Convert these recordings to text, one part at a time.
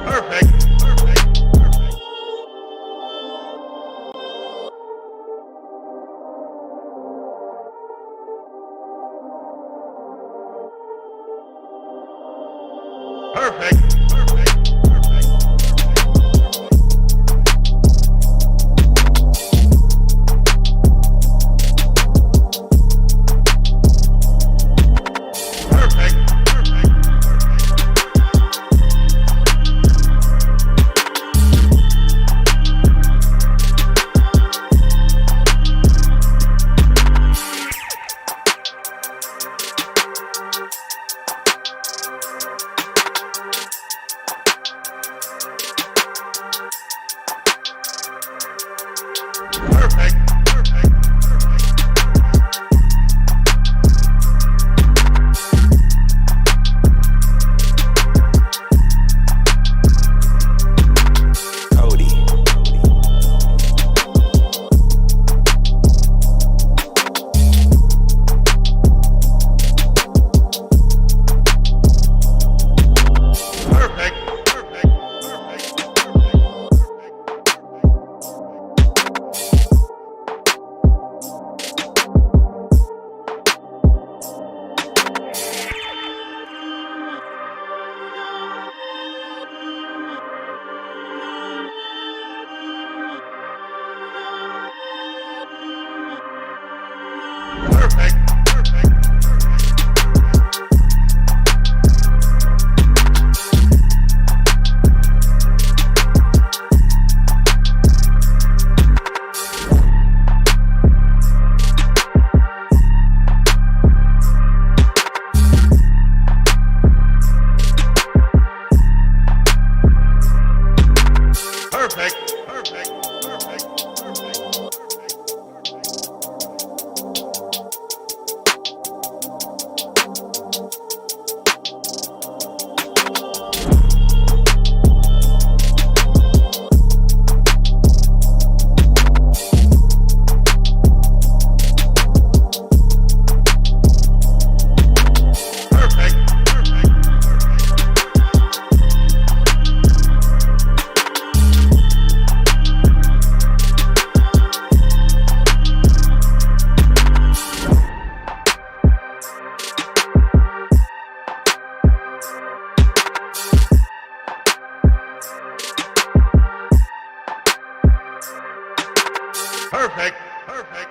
Perfect. Perfect. Perfect. Perfect. Perfect.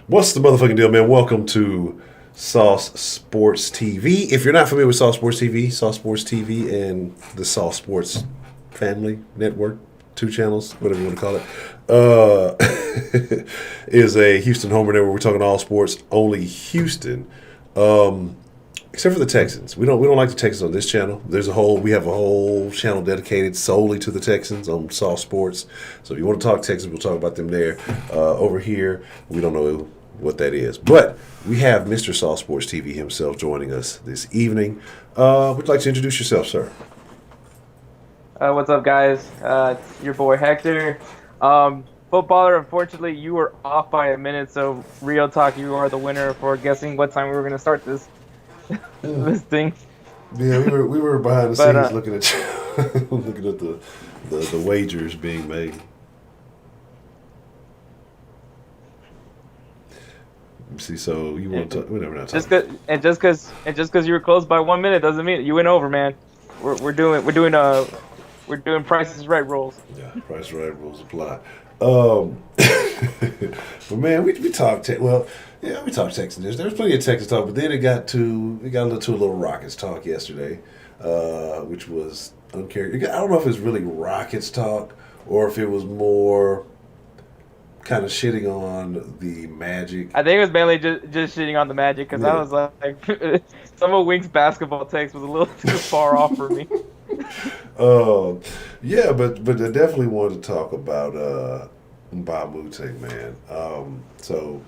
What's the motherfucking deal, man? Welcome to Sauce Sports TV. If you're not familiar with Sauce Sports TV and the Sauce Sports Family Network, 2 channels, whatever you want to call it, is a Houston homer network. We're talking all sports, only Houston, except for the Texans. We don't like the Texans on this channel. We have a whole channel dedicated solely to the Texans on Sauce Sports. So if you want to talk Texans, we'll talk about them there. Over here, we don't know what that is, but we have Mr. Sauce Sports TV himself joining us this evening. Would you like to introduce yourself, sir? What's up, guys? It's your boy Hector. Footballer, unfortunately, you were off by a minute, so real talk, you are the winner for guessing what time we were going to start this this thing. Yeah, we were behind the scenes looking at looking at the wagers being made. See, so you want to? Whatever. Not just because you were close by 1 minute doesn't mean you went over, man. We're doing Price is Right rules. Yeah, Price is Right rules apply. But man, we talked. We talked Texans. There was plenty of Texas talk, but then it got to a little Rockets talk yesterday, which was uncharacteristic. I don't know if it's really Rockets talk or if it was more kind of shitting on the Magic. I think it was mainly just shitting on the Magic because I was like, some of Wink's basketball takes was a little too far off for me. Yeah, but I definitely wanted to talk about Bob Mouteng, man. So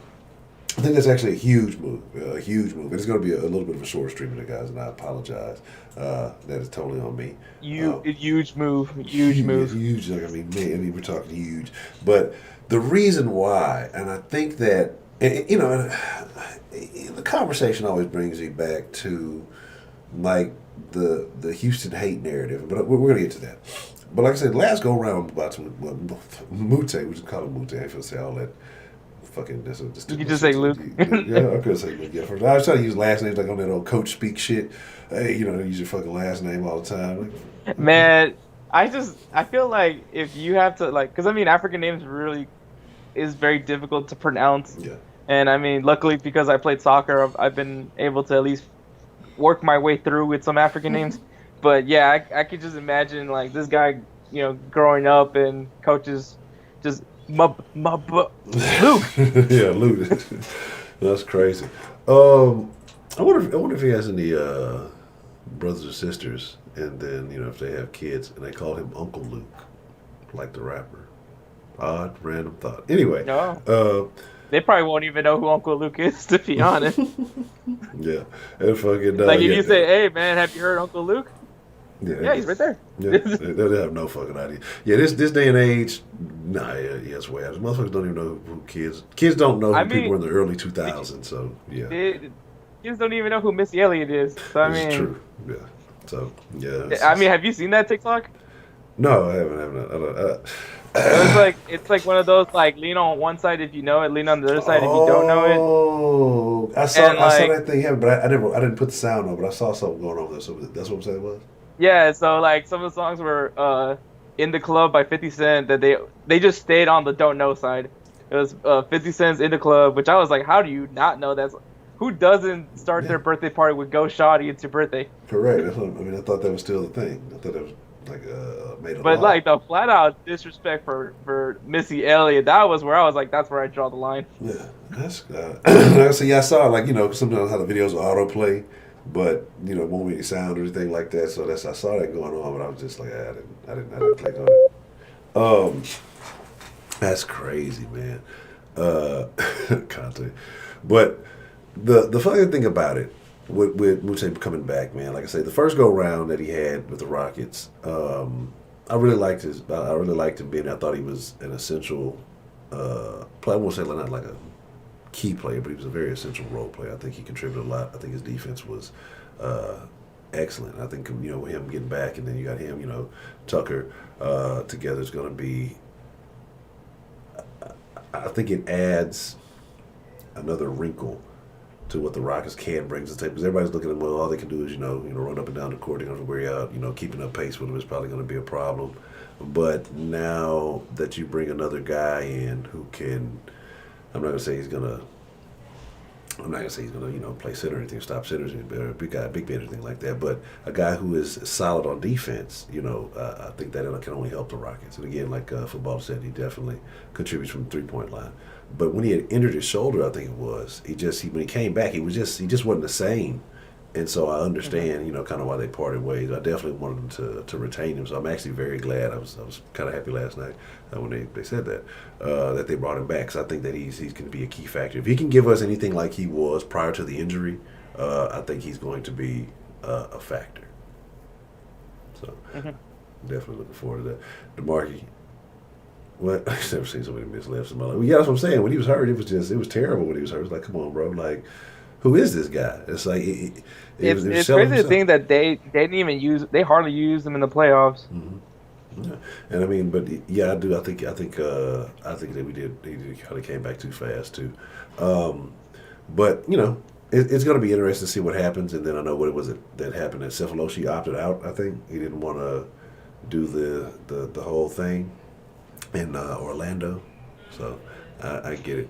I think that's actually a huge move, And it's going to be a little bit of a short stream today, guys, and I apologize. That is totally on me. Huge move. Huge. Like, I mean, we're talking huge. But the reason why, and I think that, the conversation always brings me back to, like, the Houston hate narrative, but we're going to get to that. But like I said, last go around about Mouteng, we just call him Mouteng. I feel say all that fucking. You can just say Luke. Yeah, I could say Luke. Yeah, first I was trying to use last names like on that old coach speak shit. Hey, use your fucking last name all the time. Man, I feel like if you have to because I mean African names really is very difficult to pronounce. Yeah. And I mean, luckily because I played soccer, I've been able to at least work my way through with some African names. But yeah, I could just imagine like this guy, growing up and coaches just Luke. Yeah, Luke. That's crazy. I wonder if he has any brothers or sisters, and then if they have kids and they call him Uncle Luke, like the rapper. Odd random thought. Anyway. No. They probably won't even know who Uncle Luke is, to be honest. Yeah. And fucking, if you say, hey, man, have you heard Uncle Luke? Yeah, he's right there. Yeah, they have no fucking idea. Yeah, this day and age, yes, way out. Motherfuckers don't even know who kids don't know who people were in the early 2000s, so, yeah. Kids don't even know who Missy Elliott is. So, It's true, yeah. So, yeah. I mean, have you seen that TikTok? No, I haven't. It's like one of those lean on one side if you know it, lean on the other side if you don't know it. Oh, I saw that thing happen, but I didn't put the sound on, but I saw something going on there. So that's what I'm saying it was. Yeah, so some of the songs were "In the Club" by 50 Cent that they just stayed on the don't know side. It was 50 Cent's "In the Club," which I was like, how do you not know that? Who doesn't start their birthday party with "Go Shawty, It's Your Birthday"? Correct. I thought that was still the thing. I thought that was made a But lot. the flat out disrespect for Missy Elliott, that was where I was like, that's where I draw the line. Yeah, that's I saw sometimes how the videos autoplay, but won't make any sound or anything like that. So I saw that going on, but I was just like, I didn't click on it. That's crazy, man. Content, but the funny thing about it. With Mouteng coming back, man, like I say, the first go round that he had with the Rockets, I really liked him being there. I thought he was an essential player. I won't say not like a key player, but he was a very essential role player. I think he contributed a lot. I think his defense was excellent. I think him getting back, and then you got him, Tucker together is going to be. I think it adds another wrinkle to what the Rockets can bring to the table. Because everybody's looking at them, all they can do is, run up and down the court. They're going to worry out, keeping up pace with them is probably going to be a problem. But now that you bring another guy in who can, I'm not going to say he's going to I'm not gonna say he's gonna play center or anything, stop centers, or a big guy, big man, or anything like that. But a guy who is solid on defense, I think that can only help the Rockets. And again, like football said, he definitely contributes from the 3-point line. But when he had injured his shoulder, I think it was, when he came back, he just wasn't the same. And so I understand, kind of why they parted ways. I definitely wanted them to retain him. So I'm actually very glad. I was kind of happy last night when they said that they brought him back. Because I think that he's going to be a key factor. If he can give us anything like he was prior to the injury, I think he's going to be a factor. So definitely looking forward to that. DeMarcus, what? I've never seen so many missed lefts in my life. Well, yeah, that's what I'm saying. When he was hurt, it was terrible. When he was hurt, it was like, come on, bro, like. Who is this guy? It's like it's crazy to think that they didn't even they hardly used him in the playoffs. Mm-hmm. Yeah. And I mean, but yeah, I do. I think that he kind of came back too fast too. But it's going to be interesting to see what happens. And then I know what it was that happened. That Cephaloshy opted out. I think he didn't want to do the whole thing in Orlando. So I get it.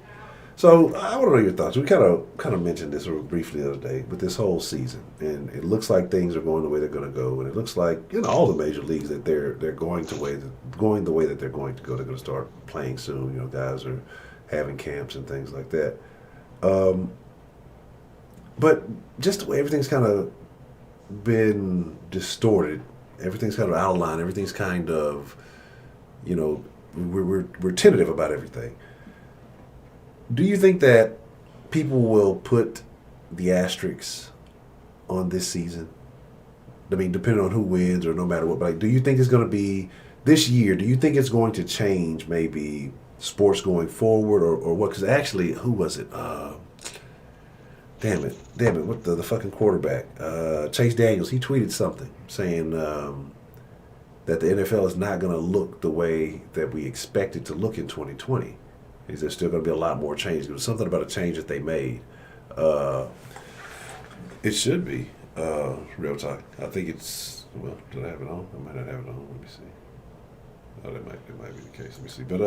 So I want to know your thoughts. We kind of mentioned this briefly the other day with this whole season, and it looks like things are going the way they're going to go, and it looks like all the major leagues that they're going the way that they're going to go. They're going to start playing soon. Guys are having camps and things like that. But just the way everything's kind of been distorted, everything's kind of out of line. Everything's kind of, we're tentative about everything. Do you think that people will put the asterisks on this season? I mean, depending on who wins or no matter what. But do you think it's going to be this year? Do you think it's going to change maybe sports going forward or what? Because actually, who was it? Damn it! What the fucking quarterback? Chase Daniels. He tweeted something saying that the NFL is not going to look the way that we expect it to look in 2020. There's still going to be a lot more change. There was something about a change that they made. It should be real talk. I think it's did I have it on? I might not have it on. Let me see. Oh, that might be the case. Let me see. But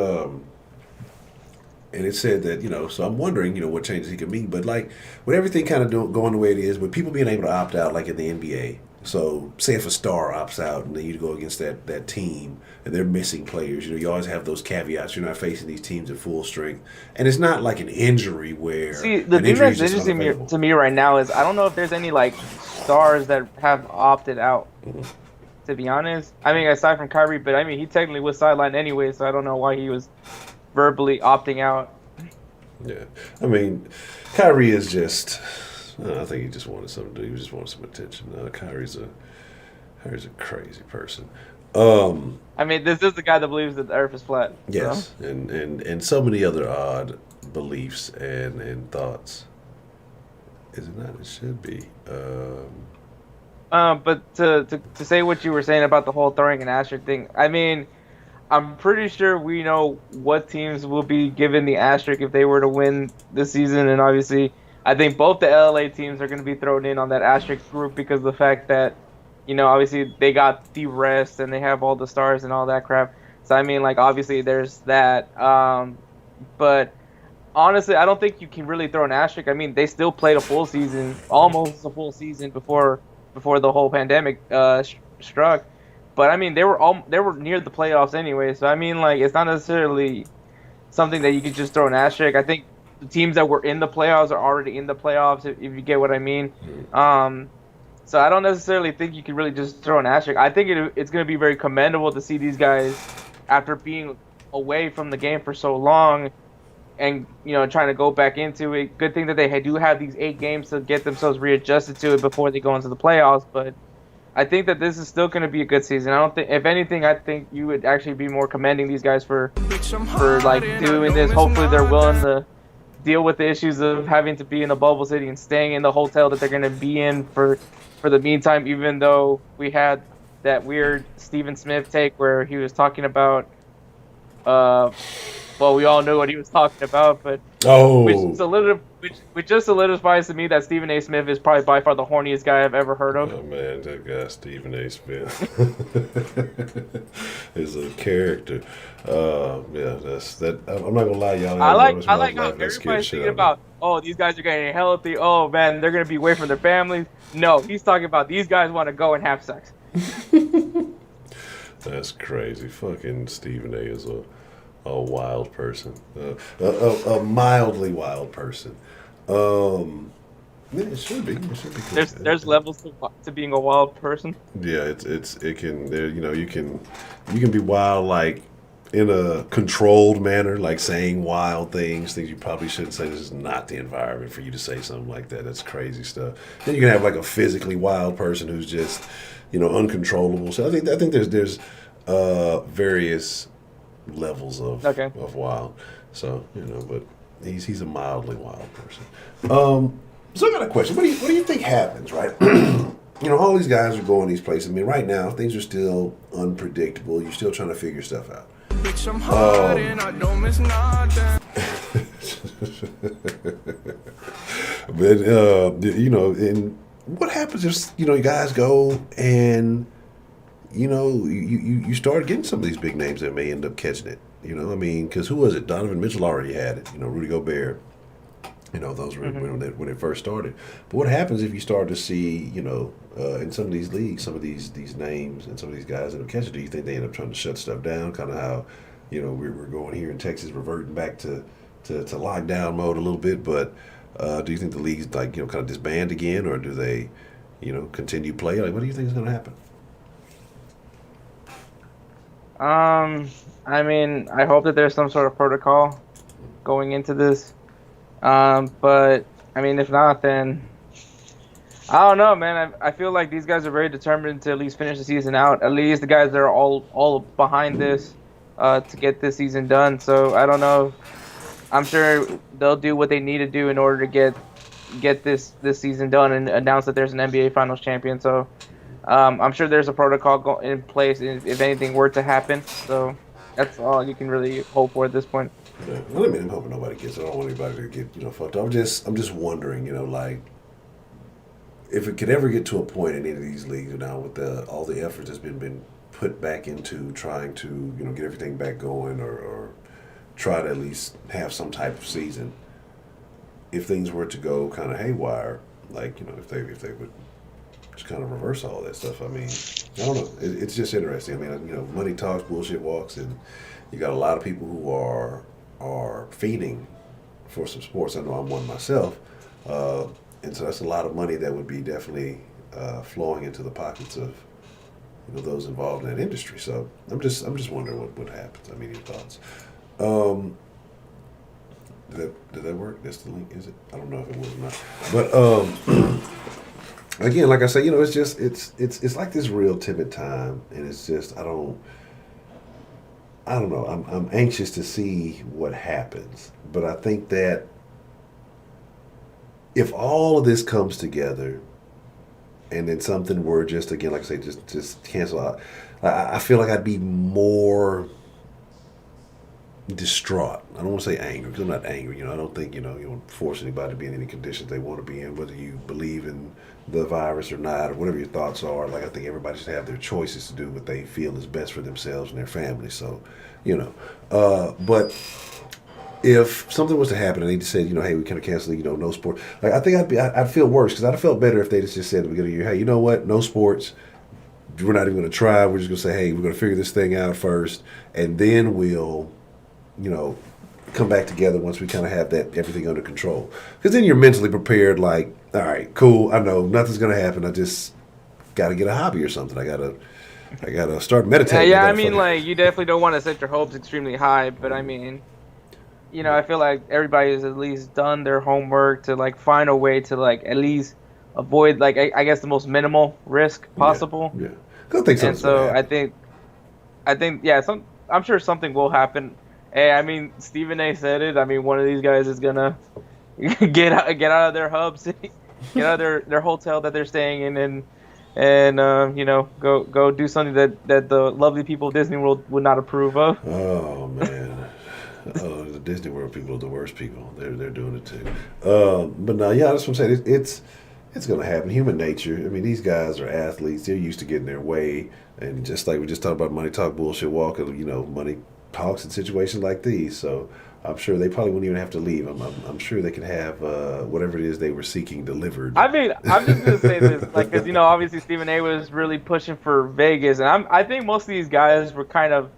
and it said that so I'm wondering what changes he could mean. But like with everything kind of going the way it is, with people being able to opt out, like in the NBA. So say if a star opts out and then you go against that team and they're missing players, you always have those caveats. You're not facing these teams at full strength. And it's not like an injury where the thing that's interesting to me right now is I don't know if there's any like stars that have opted out. Mm-hmm. To be honest. I mean, aside from Kyrie, but I mean he technically was sidelined anyway, so I don't know why he was verbally opting out. Yeah. I mean, Kyrie is just I think he just wanted something to do. He just wanted some attention. Kyrie's a crazy person. I mean, this is the guy that believes that the Earth is flat. Yes, so. and so many other odd beliefs and thoughts. Is it not? It should be. But to say what you were saying about the whole throwing an asterisk thing, I mean, I'm pretty sure we know what teams will be given the asterisk if they were to win this season, and obviously. I think both the LA teams are going to be thrown in on that asterisk group because of the fact that, obviously they got the rest and they have all the stars and all that crap. So, I mean, like, obviously there's that. But honestly, I don't think you can really throw an asterisk. I mean, they still played a full season, almost a full season before the whole pandemic struck. But, I mean, they were near the playoffs anyway. So, I mean, like, it's not necessarily something that you can just throw an asterisk. I think the teams that were in the playoffs are already in the playoffs, if you get what I mean. So I don't necessarily think you can really just throw an asterisk. I think it's going to be very commendable to see these guys, after being away from the game for so long and, trying to go back into it. Good thing that they do have these 8 games to get themselves readjusted to it before they go into the playoffs. But I think that this is still going to be a good season. I don't think, if anything, I think you would actually be more commending these guys for like doing this. Hopefully they're willing to deal with the issues of having to be in a bubble city and staying in the hotel that they're going to be in for the meantime, even though we had that weird Stephen Smith take where he was talking about Well, we all know what he was talking about, but Oh, which just solidifies to me that Stephen A. Smith is probably by far the horniest guy I've ever heard of. oh man, that guy Stephen A. Smith is a character. Yeah, that's that. I'm not gonna lie, y'all. I like how everybody's thinking about, oh, these guys are getting healthy. Oh man, they're gonna be away from their families. No, he's talking about these guys want to go and have sex. That's crazy. Fucking Stephen A. is a wild person, a mildly wild person. Yeah, it should be. It should be cool. There's levels to being a wild person. Yeah, it can there you can be wild like in a controlled manner, like saying wild things you probably shouldn't say. This is not the environment for you to say something like that. That's crazy stuff. Then you can have like a physically wild person who's just uncontrollable. So I think there's various levels of wild. So but he's a mildly wild person. So I got a question. What do you think happens, right? All these guys are going these places. I mean, right now things are still unpredictable. You're still trying to figure stuff out. Bitch, I'm hard and I don't miss nothing. But and what happens if you guys go and you start getting some of these big names that may end up catching it. I mean, because who was it? Donovan Mitchell already had it. Rudy Gobert. Those were when it first started. But what happens if you start to see, in some of these leagues, some of these names and some of these guys end up catching? Do you think they end up trying to shut stuff down? Kind of how, we're going here in Texas, reverting back to lockdown mode a little bit. But do you think the leagues kind of disband again, or do they, continue play? Like, what do you think is going to happen? I mean, I hope that there's some sort of protocol going into this. But I mean, if not, then I don't know, man. I feel like these guys are very determined to at least finish the season out. At least the guys that are all behind this to get this season done. So I don't know. I'm sure they'll do what they need to do in order to get this season done and announce that there's an NBA Finals champion. So I'm sure there's a protocol in place if anything were to happen. So that's all you can really hope for at this point. Yeah. Well, I mean, I'm hoping nobody gets it. I don't want anybody to get fucked up. I'm just wondering, like if it could ever get to a point in any of these leagues now with all the effort that's been put back into trying to get everything back going or try to at least have some type of season. If things were to go kind of haywire, like if they would just kind of reverse all that stuff. I mean, I don't know. It's just interesting. I mean, money talks, bullshit walks, and you got a lot of people who are feeding for some sports. I know I'm one myself, and so that's a lot of money that would be definitely flowing into the pockets of those involved in that industry. So I'm just wondering what happens. I mean, your thoughts. Did that work? That's the link, is it? I don't know if it was or not. But again, like I say, it's just it's like this real timid time, and it's just I don't know. I'm anxious to see what happens, but I think that if all of this comes together, and then something were just again, like I say, just cancel out, I feel like I'd be more distraught. I don't want to say angry because I'm not angry. I don't think you don't force anybody to be in any conditions they want to be in, whether you believe in the virus or not, or whatever your thoughts are. Like I think everybody should have their choices to do what they feel is best for themselves and their family. So, but if something was to happen and they just said, hey, we kind of cancel, no sport. Like I think I'd feel worse because I'd have felt better if they just said at the beginning of the year, hey, you know what, no sports. We're not even going to try. We're just going to say, hey, we're going to figure this thing out first, and then we'll come back together once we kind of have that everything under control. Because then you're mentally prepared, like, all right, cool, I know nothing's going to happen. I just got to get a hobby or something. I gotta start meditating. Yeah, I mean, like, you definitely don't want to set your hopes extremely high, but I mean, I feel like everybody has at least done their homework to, like, find a way to, like, at least avoid, like, I guess the most minimal risk possible. Yeah. I think so. And so I think, yeah, I'm sure something will happen. Hey, I mean, Stephen A. said it. I mean, one of these guys is gonna get out of their hub city, get out of their hotel that they're staying in, and and go do something that the lovely people of Disney World would not approve of. Oh man. Oh, the Disney World people are the worst people. They're doing it too. But no, yeah, that's what I'm saying. It's going to happen. Human nature. I mean, these guys are athletes. They're used to getting their way, and just like we just talked about, money talk, bullshit walk. Money talks in situations like these. So I'm sure they probably wouldn't even have to leave. I'm sure they could have whatever it is they were seeking delivered. I mean, I'm just gonna say this, like, because obviously Stephen A. was really pushing for Vegas, and I think most of these guys were kind of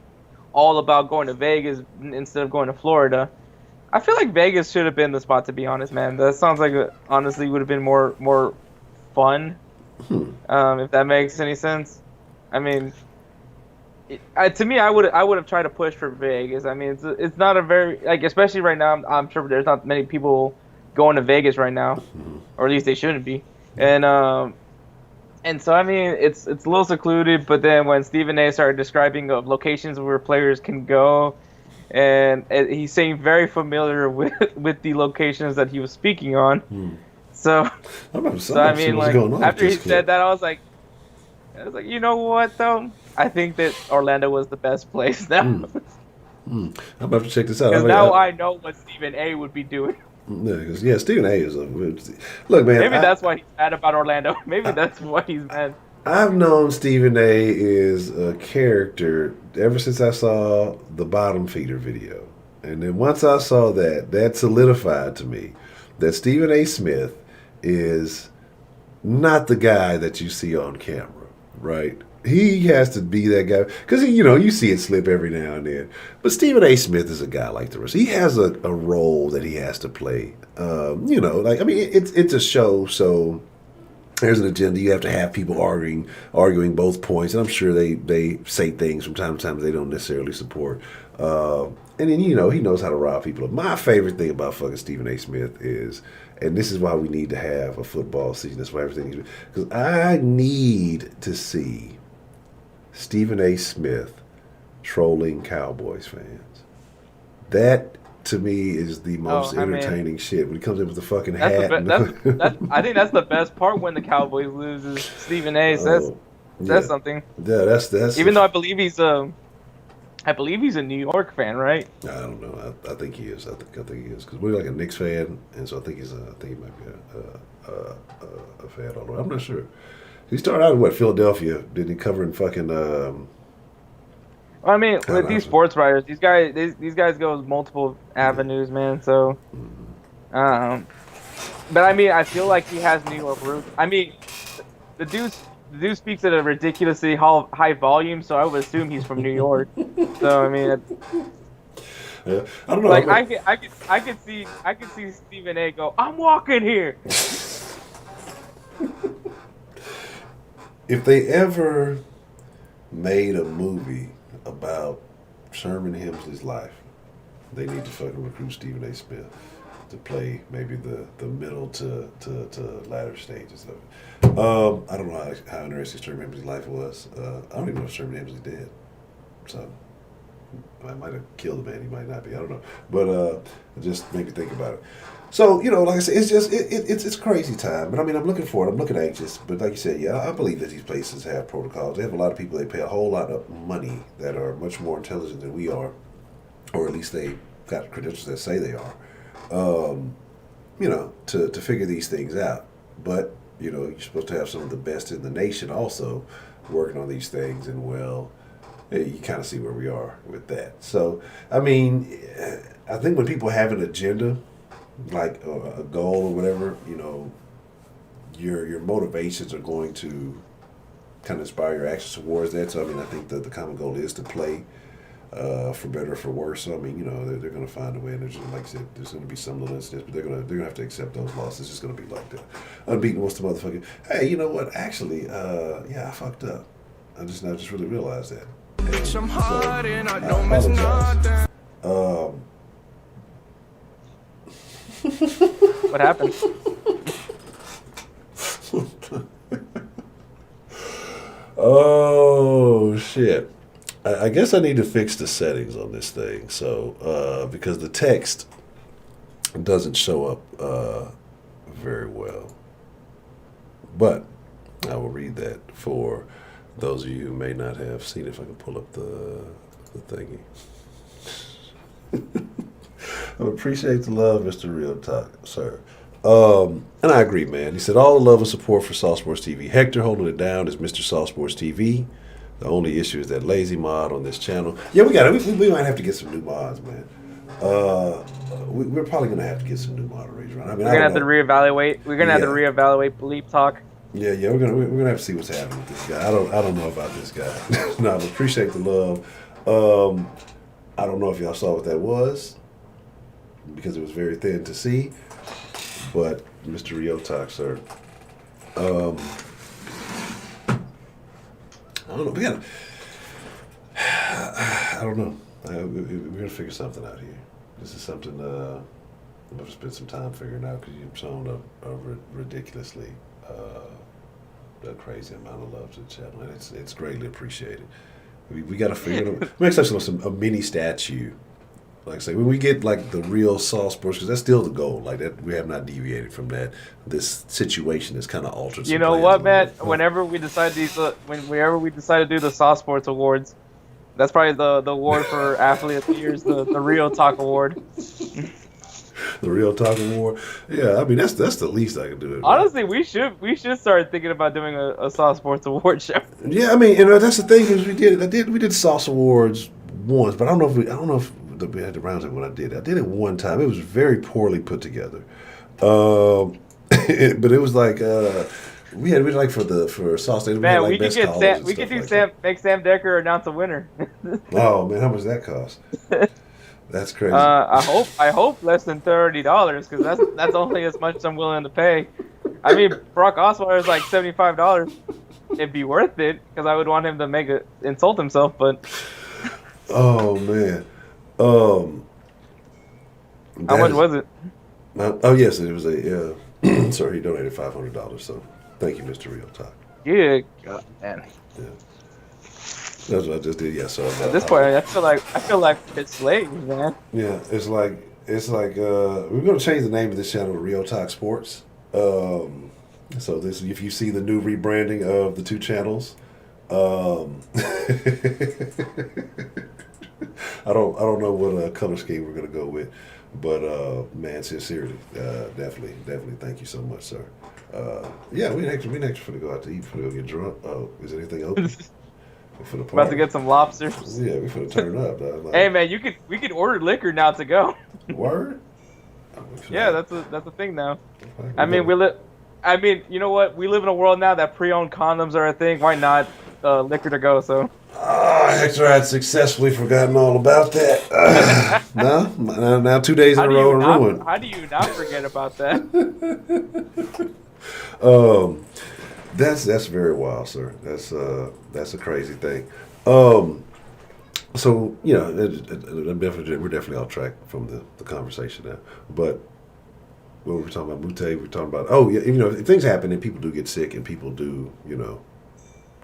all about going to Vegas instead of going to Florida. I feel like Vegas should have been the spot, to be honest, man. That sounds like honestly would have been more fun, if that makes any sense. I mean, to me, I would have tried to push for Vegas. I mean, it's not a very, like, especially right now. I'm sure there's not many people going to Vegas right now, or at least they shouldn't be. And so I mean, it's a little secluded. But then when Stephen A. started describing of locations where players can go, and he seemed very familiar with the locations that he was speaking on. So I mean, like, after he said that, I was like, you know what though? I think that Orlando was the best place now. I'm about to check this out. Because now I know what Stephen A. would be doing. Yeah, Stephen A. is look, man. Maybe that's why he's mad about Orlando. Maybe that's why he's mad. I've known Stephen A. is a character ever since I saw the Bottom Feeder video. And then once I saw that solidified to me that Stephen A. Smith is not the guy that you see on camera, right? He has to be that guy because you see it slip every now and then. But Stephen A. Smith is a guy like the rest. He has a role that he has to play. It's a show, so there's an agenda. You have to have people arguing both points, and I'm sure they say things from time to time that they don't necessarily support. And then he knows how to rile people up. My favorite thing about fucking Stephen A. Smith is, and this is why we need to have a football season. That's why everything needs to be, because I need to see Stephen A. Smith trolling Cowboys fans. That to me is the most entertaining shit when he comes in with the fucking hat. I think that's the best part when the Cowboys lose is Stephen A. That's something. Yeah, that's even though I believe he's a New York fan, right? I don't know. I think he is. I think he is because we're like a Knicks fan, and so I think he might be a fan. Although I'm not sure. He started out in Philadelphia? Did he cover in fucking? I mean, with these sports writers, these guys go multiple avenues, man. So, but I mean, I feel like he has New York roots. I mean, the dude speaks at a ridiculously high volume, so I would assume he's from New York. So I mean, yeah, I don't know. Like I could see Stephen A. go, "I'm walking here." If they ever made a movie about Sherman Hemsley's life, they need to fucking recruit Stephen A. Smith to play maybe the middle to latter stages of it. I don't know how interesting Sherman Hemsley's life was. I don't even know if Sherman Hemsley's dead. So I might have killed the man. He might not be. I don't know. But it just made me think about it. So, like I said, it's just it's crazy time. But I mean, I'm looking forward. I'm looking anxious. But like you said, yeah, I believe that these places have protocols. They have a lot of people. They pay a whole lot of money that are much more intelligent than we are, or at least they got credentials that say they are. To figure these things out. But you're supposed to have some of the best in the nation also working on these things. And you kind of see where we are with that. So, I mean, I think when people have an agenda, like a goal or whatever, your motivations are going to kind of inspire your actions towards that. So I mean, I think that the common goal is to play for better or for worse. So I mean, they're going to find a way. And there's, like I said, there's going to be some little incidents, but they're going to have to accept those losses. It's just going to be like that. Unbeaten wants to motherfucking. Hey, you know what? Actually, I fucked up. I just really realized that. Bitch, I'm hard and I don't miss nothing. What happened? Oh shit! I guess I need to fix the settings on this thing. So because the text doesn't show up very well, but I will read that for those of you who may not have seen it. If I can pull up the thingy. I appreciate the love, Mr. Real Talk, sir. And I agree, man. He said, all the love and support for Sauce Sports TV. Hector holding it down is Mr. Sauce Sports TV. The only issue is that lazy mod on this channel. Yeah, we might have to get some new mods, man. We're probably going to have to get some new moderators, right? I mean, we're going to have to reevaluate. We're going to have to reevaluate Bleep Talk. Yeah, we're gonna have to see what's happening with this guy. I don't know about this guy. No, I appreciate the love. I don't know if y'all saw what that was because it was very thin to see. But Mr. Riotok, sir, I don't know. I don't know. We're gonna figure something out here. This is something I'm gonna spend some time figuring out because you've shown a ridiculously a crazy amount of love to the channel, and it's greatly appreciated. We got to figure it out. Make a mini statue. Like I say, when we get like the real Sauce Sports, because that's still the goal. Like that, we have not deviated from that. This situation has kind of altered. You know what, Matt? Whenever we decide whenever we decide to do the Sauce Sports Awards, that's probably the award for Athlete of the Year, the Real Talk Award. The Real Talk Award. Yeah, I mean that's the least I can do. Honestly, we should start thinking about doing a Sauce Sports Award show. Yeah, I mean, that's the thing is we did Sauce Awards once, but I don't know if we had the Roundtable when I did it. I did it one time. It was very poorly put together, but it was like we had like for Sauce Days. Man, we could make Sam Decker announce a winner. Oh man, how much does that cost? That's crazy. I hope less than $30 because that's only as much as I'm willing to pay. I mean, Brock Osweiler is like $75. It'd be worth it because I would want him to insult himself, but. Oh man. How much was it? Oh yes, it was a. Sorry, he donated $500. So thank you, Mr. Real Talk. Yeah, God, man. Yeah. That's what I just did. Yeah. So at this point, I feel like it's slaves, man. Yeah, it's like we're gonna change the name of this channel to Real Talk Sports. So this, if you see the new rebranding of the two channels, I don't know what color scheme we're gonna go with, but man, sincerely, definitely, thank you so much, sir. Yeah, we next for to go out to eat, for to go get drunk. Oh, is anything open? For the party. About to get some lobsters. Yeah, we finna turn up. Like, hey man, we could order liquor now to go. Word? Yeah, that's a thing now. I mean, you know what? We live in a world now that pre-owned condoms are a thing. Why not liquor to go? So. Hector had successfully forgotten all about that. No, now 2 days in a row are ruined. How do you not forget about that? That's very wild, sir. That's a crazy thing. So we're definitely off track from the conversation now. But when we're talking about Mute, we're talking about if things happen and people do get sick and people do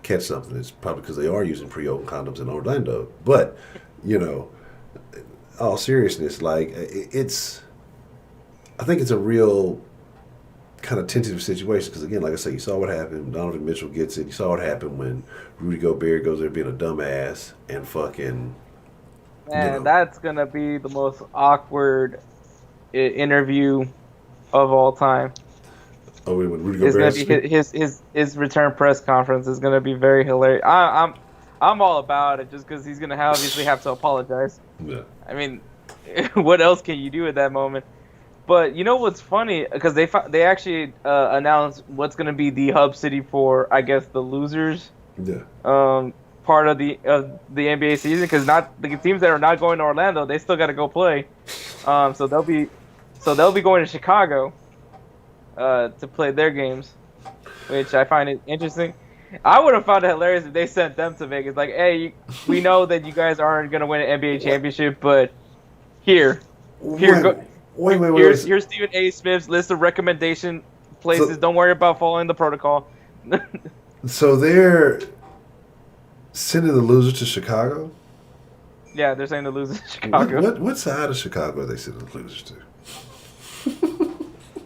catch something, it's probably because they are using pre-owned condoms in Orlando. But all seriousness, like I think it's a real kind of tentative situation because, again, like I said, you saw what happened. Donovan Mitchell gets it. You saw what happened when Rudy Gobert goes there being a dumbass and fucking. Man, that's gonna be the most awkward interview of all time. Oh, when Rudy Gobert. It's gonna be his return press conference is gonna be very hilarious. I'm all about it just because he's gonna obviously have to apologize. Yeah. I mean, what else can you do at that moment? But you know what's funny? Because they actually announced what's going to be the hub city for, I guess, the losers. Yeah. Part of the NBA season, because not the teams that are not going to Orlando, they still got to go play. So they'll be going to Chicago to play their games, which I find it interesting. I would have found it hilarious if they sent them to Vegas. Like, hey, we know that you guys aren't going to win an NBA championship, but here, go. Wait. Here's Stephen A. Smith's list of recommendation places. So, don't worry about following the protocol. So they're sending the loser to Chicago? Yeah, they're saying the loser to Chicago. What side of Chicago are they sending the losers to?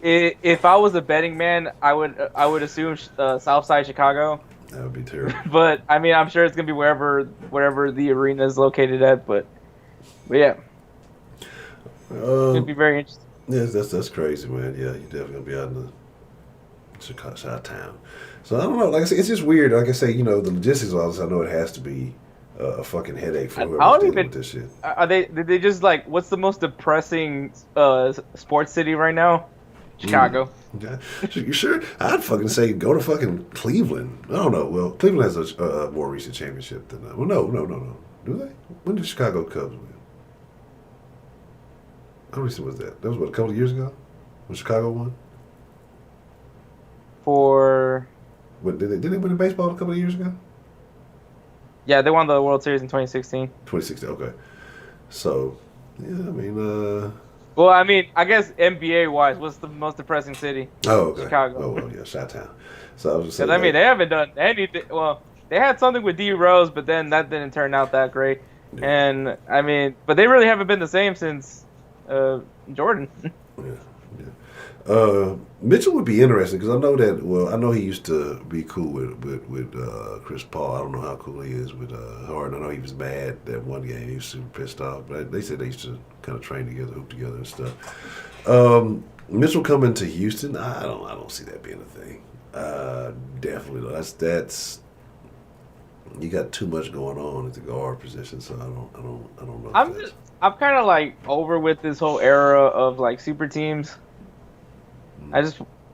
If I was a betting man, I would assume Southside Chicago. That would be terrible. But I mean, I'm sure it's gonna be wherever the arena is located at. But yeah, it'd be very interesting. Yeah, that's crazy, man. Yeah, you're definitely gonna be out in the Chicago town. So I don't know. Like I said, it's just weird. Like I say, the logistics of all this. I know it has to be a fucking headache for whoever's dealing with this shit. Did they just like what's the most depressing sports city right now? Chicago. Yeah. You sure? I'd fucking say go to fucking Cleveland. I don't know. Well, Cleveland has a more recent championship than that. Well, no. Do they? When did Chicago Cubs win? How recent was that? That was what, a couple of years ago when Chicago won. Did they win in baseball a couple of years ago? Yeah, they won the World Series in 2016. 2016. Okay. So, yeah, I mean, Well, I mean, I guess NBA wise, what's the most depressing city? Oh, okay. Chicago. Oh, well, yeah, Chi-Town. So I was just saying. I mean, they haven't done anything. Well, they had something with D Rose, but then that didn't turn out that great. Yeah. And I mean, but they really haven't been the same since Jordan. Mitchell would be interesting because I know that. Well, I know he used to be cool with Chris Paul. I don't know how cool he is with Harden. I know he was mad that one game. He was super pissed off. But they said they used to kind of train together, hoop together, and stuff. Mitchell coming to Houston. I don't see that being a thing. Definitely, that's. You got too much going on at the guard position, so I don't know. I'm kind of like over with this whole era of like super teams.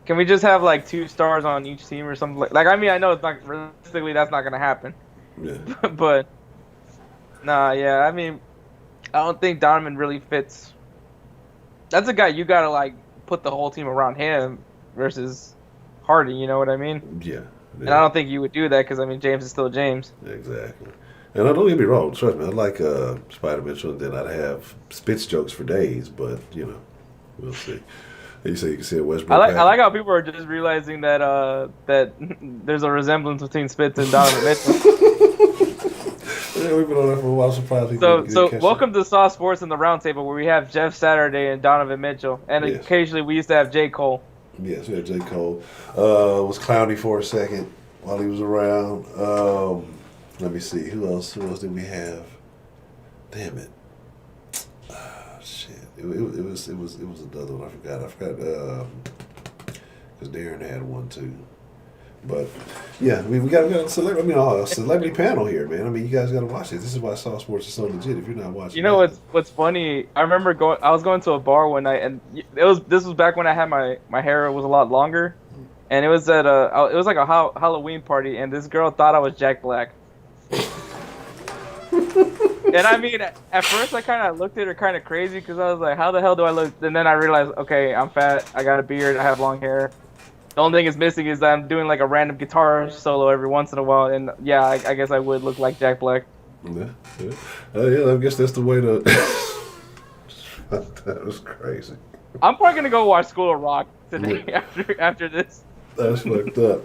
Can we just have like 2 stars on each team or something like I mean, I know it's not realistically that's not gonna happen. Yeah. But yeah, I mean, I don't think Donovan really fits. That's a guy you gotta like put the whole team around him versus Harden. You know what I mean? Yeah. And I don't think you would do that because I mean James is still James. Exactly. And don't get me wrong, trust me, I like Spider Mitchell, and then I'd have spits jokes for days, but we'll see. You say you can see a Westbrook. I like how people are just realizing that that there's a resemblance between Spitz and Donovan Mitchell. Yeah, we've been on that for a while. Surprised So welcome to Sauce Sports and the Roundtable, where we have Jeff Saturday and Donovan Mitchell, and Yes. occasionally we used to have J. Cole. Yes, we had J. Cole. Was clowny for a second while he was around. Let me see. Who else did we have? Damn it. Shit. It was another one. I forgot because Darren had one too. But yeah, I mean, we got a celebrity panel here, man. I mean, you guys got to watch this. This is why Sauce Sports is so legit. If you're not watching, You know what's funny? I remember I was going to a bar one night, and this was back when I had my hair was a lot longer, and it was at it was like a Halloween party, and this girl thought I was Jack Black. And I mean, at first I kind of looked at her kind of crazy because I was like, how the hell do I look? And then I realized, okay, I'm fat, I got a beard, I have long hair. The only thing is missing is that I'm doing like a random guitar solo every once in a while, and yeah, I guess I would look like Jack Black. Yeah. I guess that's the way to. That was crazy. I'm probably gonna go watch School of Rock today after this. That's fucked up.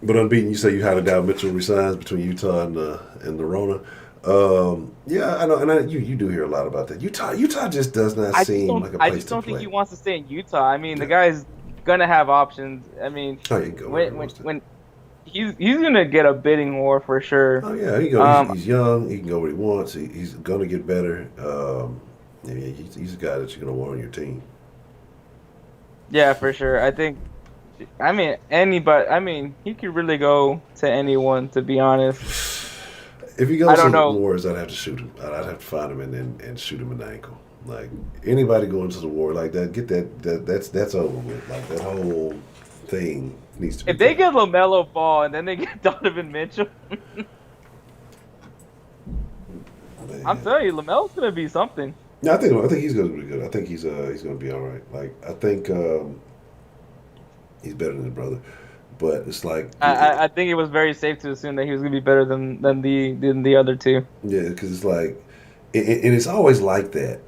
But unbeaten, you say you had a doubt Mitchell resigns between Utah and the Rona. Yeah, I know, and you do hear a lot about that. Utah just does not seem like a place to play. I just don't think he wants to stay in Utah. I mean, the guy's gonna have options. I mean, when he's gonna get a bidding war for sure. Oh yeah, he's young. He can go where he wants. He's gonna get better. He's a guy that you're gonna want on your team. Yeah, for sure. I mean, anybody. I mean, he could really go to anyone, to be honest. If he goes to the Wars, I'd have to shoot him. I'd have to find him and shoot him in the ankle. Like anybody going to the war like that, get that's over with. Like that whole thing needs to be. If they get LaMelo Ball and then they get Donovan Mitchell, I'm telling you, LaMelo's gonna be something. Yeah, I think he's gonna be good. I think he's gonna be all right. Like I think he's better than his brother. But it's like I think it was very safe to assume that he was gonna be better than the other two. Yeah, because it's like, and it's always like that.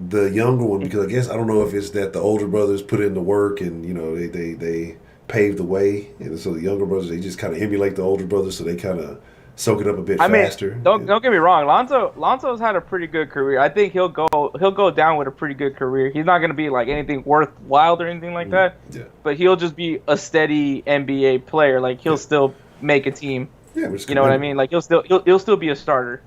The younger one, because I guess I don't know if it's that the older brothers put in the work and they paved the way, and so the younger brothers they just kind of emulate the older brothers, so they kind of soak it up a bit I mean, faster. don't get me wrong. Lonzo's had a pretty good career. I think he'll go down with a pretty good career. He's not gonna be like anything worthwhile or anything like that. Yeah. But he'll just be a steady NBA player. Like he'll still make a team. Yeah, which You know what I mean? Like he'll still be a starter.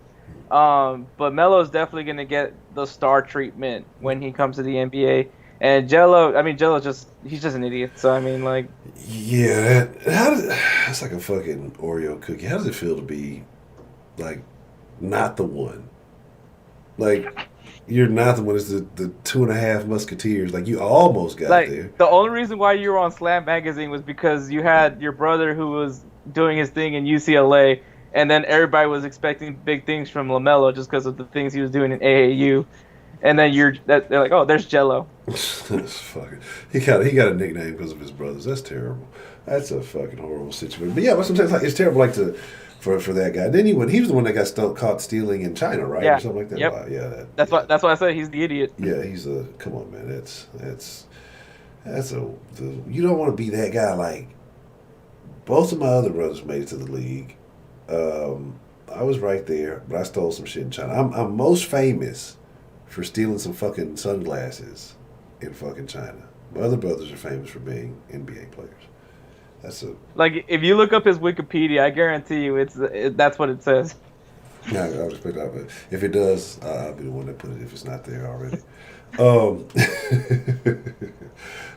But Melo's definitely gonna get the star treatment when he comes to the NBA. And Jello's he's just an idiot. So I mean, like, yeah, that's like a fucking Oreo cookie. How does it feel to be like not the one? Like you're not the one. It's the 2.5 Musketeers. Like you almost got like there. the only reason why you were on Slam magazine was because you had your brother who was doing his thing in UCLA, and then everybody was expecting big things from LaMelo just because of the things he was doing in AAU. And then they're like, oh, there's Jello. That's fucking. He got a nickname because of his brothers. That's terrible. That's a fucking horrible situation. But yeah, but sometimes like, it's terrible. Like for that guy. Then he was the one that got caught stealing in China, right? Yeah. Or something like that. Yep. Wow, yeah. That's why I said he's the idiot. Yeah, he's a. Come on, man. You don't want to be that guy. Like both of my other brothers made it to the league. I was right there, but I stole some shit in China. I'm most famous for stealing some fucking sunglasses in fucking China. My other brothers are famous for being NBA players. Like if you look up his Wikipedia, I guarantee you that's what it says. Yeah, I respect that, but if it does, I'll be the one that put it if it's not there already.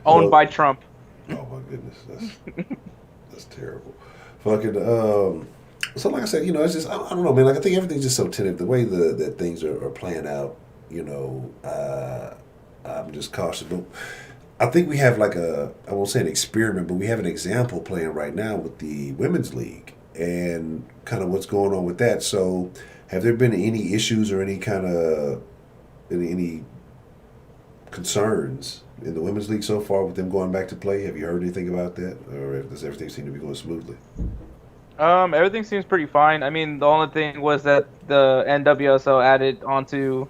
Owned by Trump. Oh my goodness, that's terrible. Fucking so like I said, it's just I don't know, man. Like I think everything's just so tentative. The way that things are playing out, I'm just cautious. But I think we have like I won't say an experiment, but we have an example playing right now with the women's league and kind of what's going on with that. So, have there been any issues or any kind of any concerns in the women's league so far with them going back to play? Have you heard anything about that, or does everything seem to be going smoothly? Everything seems pretty fine. I mean, the only thing was that the NWSL added onto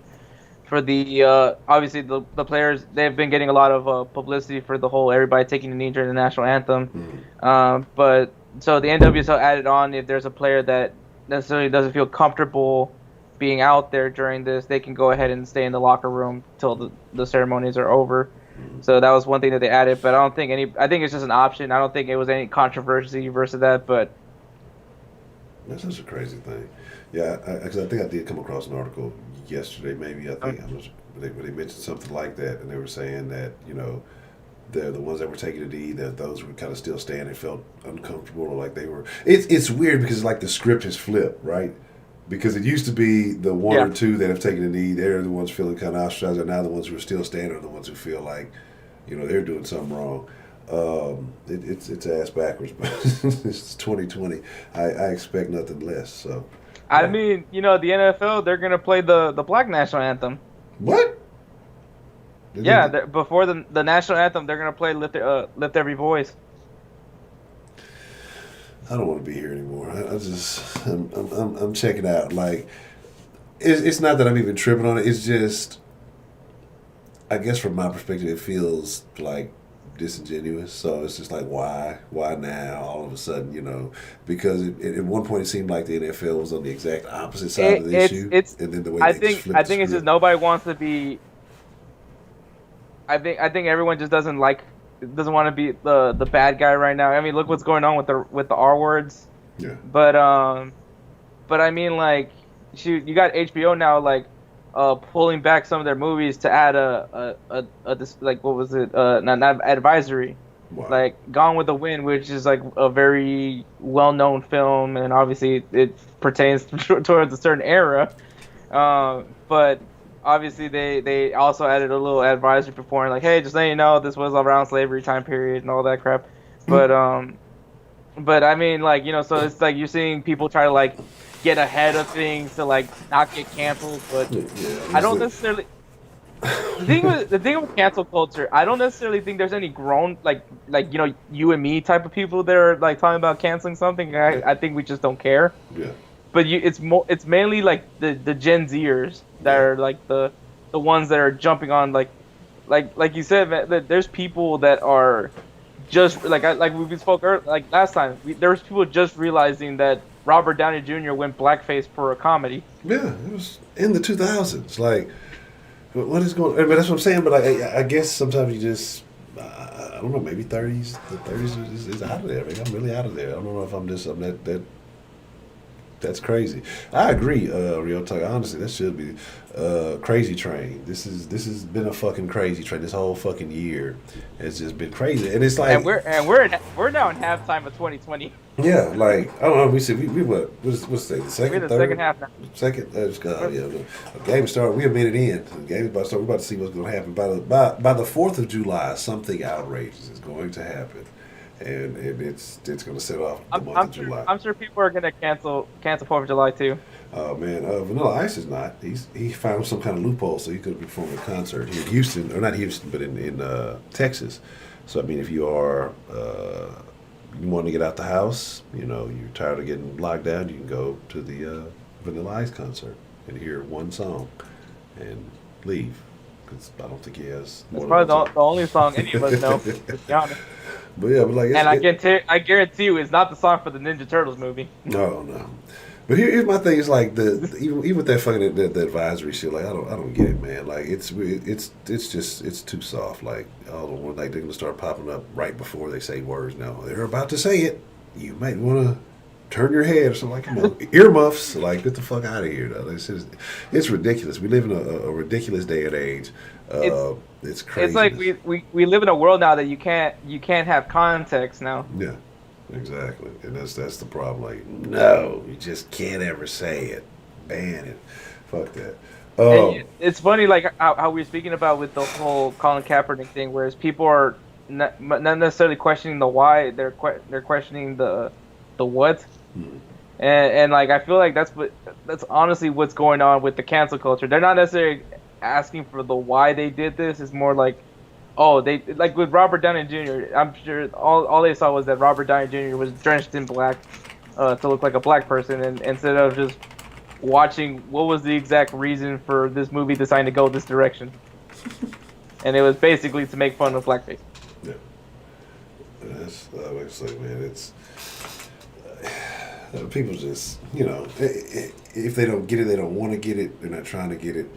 for the obviously the players. They've been getting a lot of publicity for the whole everybody taking the knee during the national anthem. But so the NWSL added on if there's a player that necessarily doesn't feel comfortable being out there during this, they can go ahead and stay in the locker room till the ceremonies are over. So that was one thing that they added, but I don't think I think it's just an option. I don't think it was any controversy versus that, but that's just a crazy thing. Yeah, because I think I did come across an article yesterday, maybe where they mentioned something like that, and they were saying that they're the ones that were taking the knee, that those who were kind of still standing felt uncomfortable, or like they were. It's weird because like the script has flipped, right? Because it used to be the one or two that have taken the knee, they're the ones feeling kind of ostracized, and now the ones who are still standing are the ones who feel like, they're doing something wrong. It's ass backwards, but it's 2020. I expect nothing less. So, I mean, the NFL, they're gonna play the Black national anthem. What? Yeah, before the national anthem, they're gonna play "Lift Every Voice." I don't want to be here anymore. I'm checking out. Like, it's not that I'm even tripping on it. It's just, I guess from my perspective, it feels like disingenuous. So it's just like, why now? All of a sudden, because at one point it seemed like the NFL was on the exact opposite side of the issue, and then the way I think it's just nobody wants to be. I think everyone just doesn't want to be the bad guy right now. I mean, look what's going on with the R words. Yeah. But I mean, like, shoot, you got HBO now, like, pulling back some of their movies to add this, like, what was it? Not advisory. Wow. Like Gone with the Wind, which is like a very well-known film, and obviously it pertains towards a certain era. But obviously they also added a little advisory before, like, hey, just letting you know this was around slavery time period and all that crap. But I mean, like, so it's like you're seeing people try to like get ahead of things to like not get canceled, but I don't necessarily. The thing with cancel culture, I don't necessarily think there's any grown like you and me type of people that are like talking about canceling something. I think we just don't care. Yeah. But it's mainly like the Gen Zers that are like the ones that are jumping on like you said, man, that there's people that are just like we spoke like last time. There's people just realizing that Robert Downey Jr. went blackface for a comedy. Yeah, it was in the 2000s. Like, what is going? I mean, that's what I'm saying. But I guess sometimes you just, I don't know, maybe 30s. The 30s is out of there. Maybe I'm really out of there. I don't know if I'm that. That's crazy. I agree, Real Talk. Honestly, that should be Crazy Train. This has been a fucking crazy train. This whole fucking year has just been crazy, and it's like, And we're now in halftime of 2020. yeah, like I don't know. We said we what's the second, We're in the third, second half now. second. The game started. We a minute in. The game is about to start. We're about to see what's going to happen by the 4th of July. Something outrageous is going to happen. And it's going to set off the month of July. I'm sure people are gonna cancel 4th of July too. Oh man, Vanilla Ice is not. He found some kind of loophole so he could perform a concert here in Houston, or not Houston, but in Texas. So I mean, if you are you want to get out the house, you're tired of getting locked down, you can go to the Vanilla Ice concert and hear one song and leave. Because I don't think he has. It's probably the only song any of us know. To be honest. But yeah, but like, and I guarantee you, it's not the song for the Ninja Turtles movie. No. But here's my thing: is like even with that fucking the advisory shit. Like I don't get it, man. Like it's just it's too soft. Like all the ones like they're gonna start popping up right before they say words. Now they're about to say it. You might want to turn your head or something like earmuffs. Like get the fuck out of here. Though. It's ridiculous. We live in a ridiculous day and age. It's crazy. It's like we live in a world now that you can't have context now. Yeah, exactly, and that's the problem. Like, no, you just can't ever say it. Ban it. Fuck that. It's funny, like how we were speaking about with the whole Colin Kaepernick thing, whereas people are not necessarily questioning the why, they're questioning the what. And like I feel like that's honestly what's going on with the cancel culture. They're not necessarily asking for the why they did this. It's more like, oh, they like with Robert Downey Jr. I'm sure all they saw was that Robert Downey Jr. was drenched in black to look like a black person, and instead of just watching what was the exact reason for this movie deciding to go this direction, and it was basically to make fun of blackface. Yeah, that's like I say, man. It's people just if they don't get it, they don't want to get it. They're not trying to get it.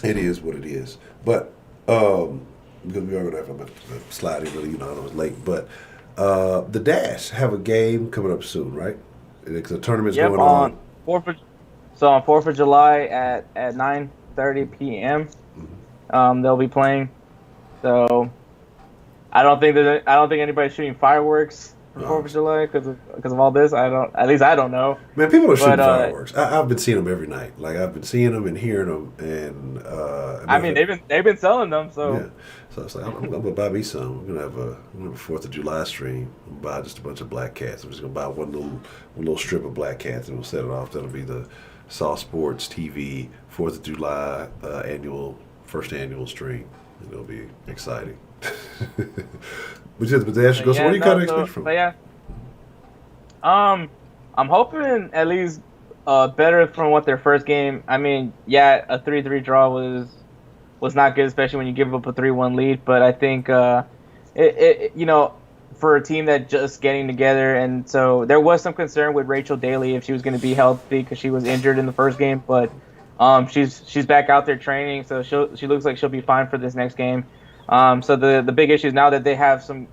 It is what it is. But because we already have a slide in, really, I know it's late. But the Dash have a game coming up soon, right? Because the tournament's going on. On 4th of July at 9:30 p.m. They'll be playing. So I don't think anybody's shooting fireworks for 4th of July because of all this. At least I don't know. Man, people are shooting fireworks. I've been seeing them every night. Like I've been seeing them and hearing them, and I mean they've been selling them. So yeah, so it's like I'm gonna buy me some. I'm gonna have a 4th of July stream. I'm gonna buy just a bunch of black cats. I'm just gonna buy one little strip of black cats and we'll set it off. That'll be the Saucy Sports TV 4th of July first annual stream. It'll be exciting. But they actually go. So what do you kind of expect from? But yeah, I'm hoping at least better from what their first game. I mean, yeah, a 3-3 draw was not good, especially when you give up a 3-1 lead. But I think for a team that just getting together, and so there was some concern with Rachel Daly if she was going to be healthy because she was injured in the first game, but she's back out there training, so she looks like she'll be fine for this next game. So the big issue is now that they have some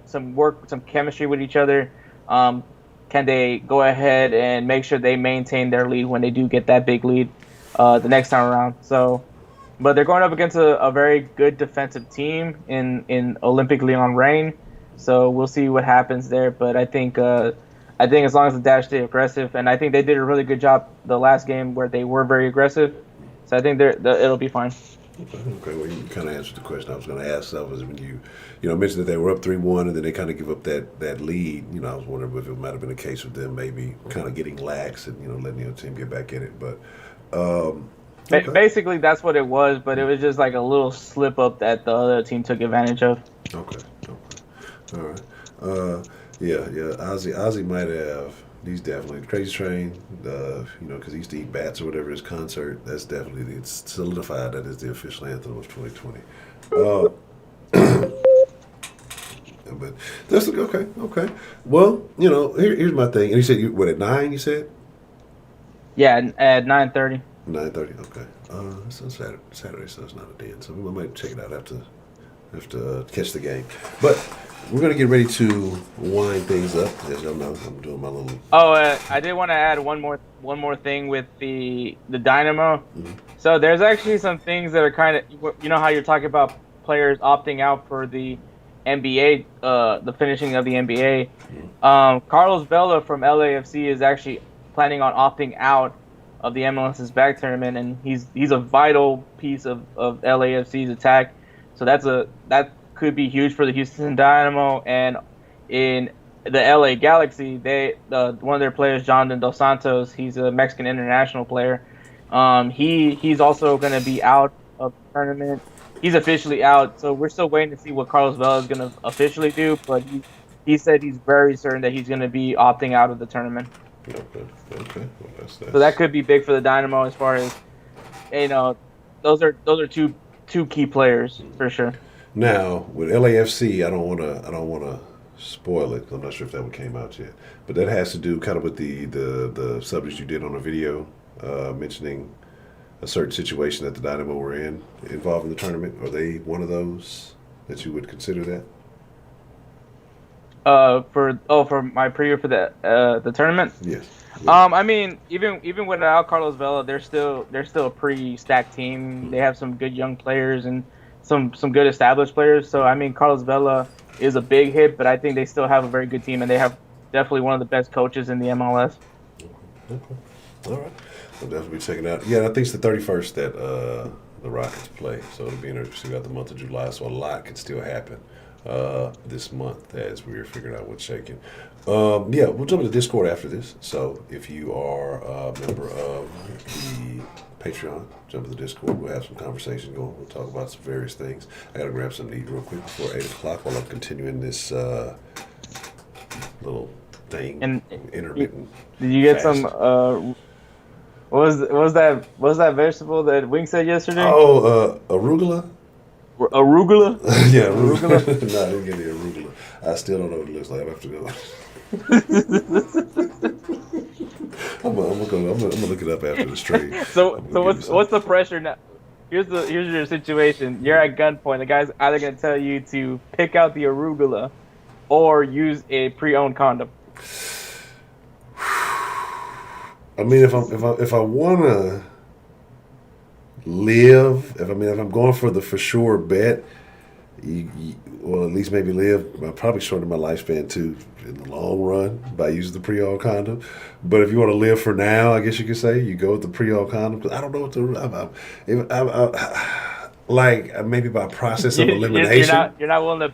chemistry with each other, can they go ahead and make sure they maintain their lead when they do get that big lead the next time around? So, but they're going up against a very good defensive team in Olympic Lyon Reign, so we'll see what happens there. But I think as long as the Dash stay aggressive, and I think they did a really good job the last game where they were very aggressive, so I think it'll be fine. Okay, well, you kind of answered the question I was going to ask. That was when you mentioned that they were up 3-1 and then they kind of give up that lead. I was wondering if it might have been a case of them maybe kind of getting lax and letting the other team get back in it. But okay. Basically, that's what it was. But it was just like a little slip up that the other team took advantage of. Okay. All right. Yeah. Ozzy might have. He's definitely Crazy Train, because he used to eat bats or whatever his concert. That's definitely, it's solidified that is the official anthem of 2020. But that's okay. Well, here's my thing. And you said at 9? You said Yeah, at 9:30. 9:30. Okay. It's on Saturday, so it's not a day, so we might check it out after catch the game. But we're gonna get ready to wind things up. As y'all know, I'm doing my little. Oh, I did want to add one more thing with the Dynamo. So there's actually some things that are kind of, you know how you're talking about players opting out for the NBA, the finishing of the NBA. Carlos Vela from LAFC is actually planning on opting out of the MLS's back tournament, and he's a vital piece of LAFC's attack. So that could be huge for the Houston Dynamo. And in the LA Galaxy, one of their players, Jonathan Dos Santos, he's a Mexican international player. He's also going to be out of the tournament. He's officially out, so we're still waiting to see what Carlos Vela is going to officially do. But he said he's very certain that he's going to be opting out of the tournament. Okay. Well, that's. So that could be big for the Dynamo as far as, those are two key players for sure. Now with LAFC, I don't wanna spoil it. I'm not sure if that one came out yet, but that has to do kind of with the subject you did on the video, mentioning a certain situation that the Dynamo were in involved in the tournament. Are they one of those that you would consider that? For my preview for the tournament. Yes. I mean, even without Carlos Vela, they're still a pretty stacked team. They have some good young players and some good established players. So I mean, Carlos Vela is a big hit, but I think they still have a very good team, and they have definitely one of the best coaches in the MLS. Okay. All right. I'll definitely be checking out. Yeah, I think it's the 31st that the Rockets play, so it'll be interesting about the month of July. So a lot can still happen this month as we're figuring out what's shaking. Yeah, we'll jump into Discord after this. So if you are a member of the Patreon, jump to the Discord. We'll have some conversation going. We'll talk about some various things. I got to grab something to eat real quick before 8 o'clock while I'm continuing this little thing, And intermittent. did you get fast. some? What was that vegetable that Wing said yesterday? Oh, arugula? Arugula. Yeah, arugula. Arugula? No, I didn't get the arugula. I still don't know what it looks like. I have to go. I'm gonna look it up after the stream. So I'm gonna give you what's the pressure now? Here's your situation. You're at gunpoint. The guy's either gonna tell you to pick out the arugula, or use a pre-owned condom. I mean, if I wanna live, if I'm going for the for sure bet, well, at least maybe live. I'll probably shorten my lifespan too in the long run by using the pre-owned condom. But if you want to live for now, I guess you could say you go with the pre-owned condom. Because I don't know what to. Like maybe by process of elimination. You're not willing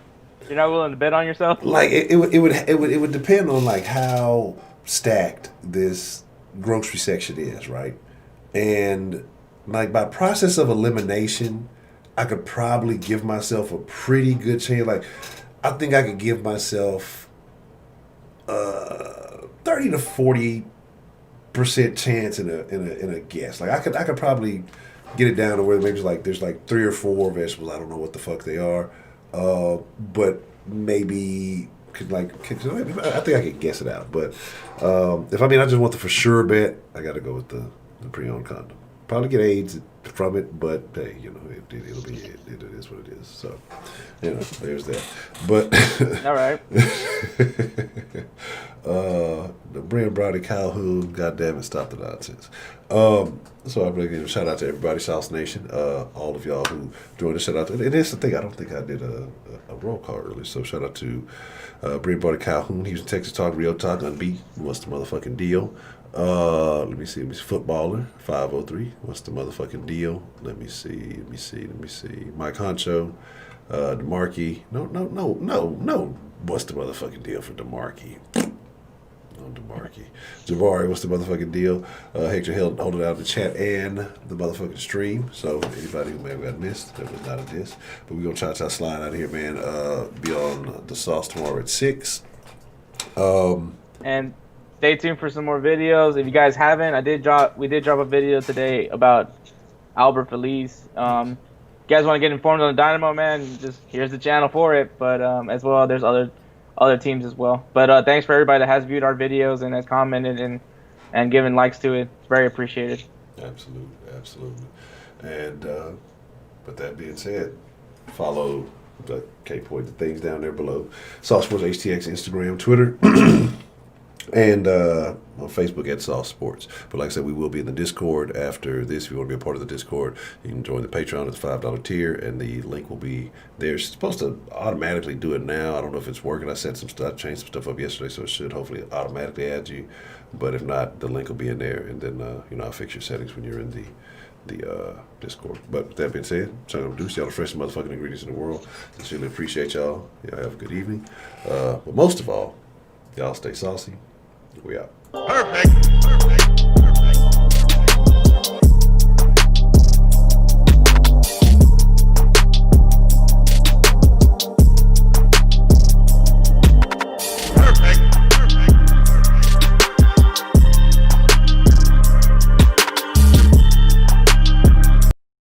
to bet on yourself. Like it would depend on like how stacked this grocery section is, right? And like by process of elimination, I could probably give myself a pretty good chance. Like I think I could give myself 30 to 40% chance in a guess. Like I could probably get it down to where maybe there's like 3 or 4 vegetables. I don't know what the fuck they are, but maybe I think I could guess it out. But if I just want the for sure bet, I got to go with the pre-owned condom. Probably get AIDS from it, but hey, it'll be it is what it is. So, there's that. But All right. The Brian Brody Calhoun, goddamn it, stop the nonsense. So I'm gonna give a shout out to everybody, South Nation, all of y'all who joined us. Shout out to, and that's the thing, I don't think I did a roll call earlier. So shout out to Brian Brody Calhoun. He was Texas Talk, Real Talk, Unbeat. What's the motherfucking deal? Let me see. Footballer 503. What's the motherfucking deal? Let me see. Mike Honcho, DeMarkey. No. What's the motherfucking deal for DeMarkey? No, DeMarkey. Jabari, what's the motherfucking deal? Hector hold it out in the chat and the motherfucking stream. So anybody who may have got missed, that was not a diss. But we're gonna try slide out of here, man. Be on the sauce tomorrow at 6. And stay tuned for some more videos. If you guys haven't, we did drop a video today about Albert Feliz. You guys want to get informed on the Dynamo, man? Just here's the channel for it. But as well, there's other teams as well. But thanks for everybody that has viewed our videos and has commented and and giving likes to it. It's very appreciated. Absolutely. And with that being said, follow the K-Point, the things down there below. Sauce Sports HTX, Instagram, Twitter, and on Facebook at Sauce Sports. But like I said, we will be in the Discord after this. If you want to be a part of the Discord, you can join the Patreon. It's $5 tier, and the link will be there. It's supposed to automatically do it now. I don't know if it's working. I set some stuff, changed some stuff up yesterday, so it should hopefully automatically add you. But if not, the link will be in there, and then I'll fix your settings when you're in the Discord. But with that being said, so I'm gonna do y'all the freshest motherfucking ingredients in the world. Sincerely appreciate y'all. Y'all have a good evening. But most of all, y'all stay saucy. We out. Perfect.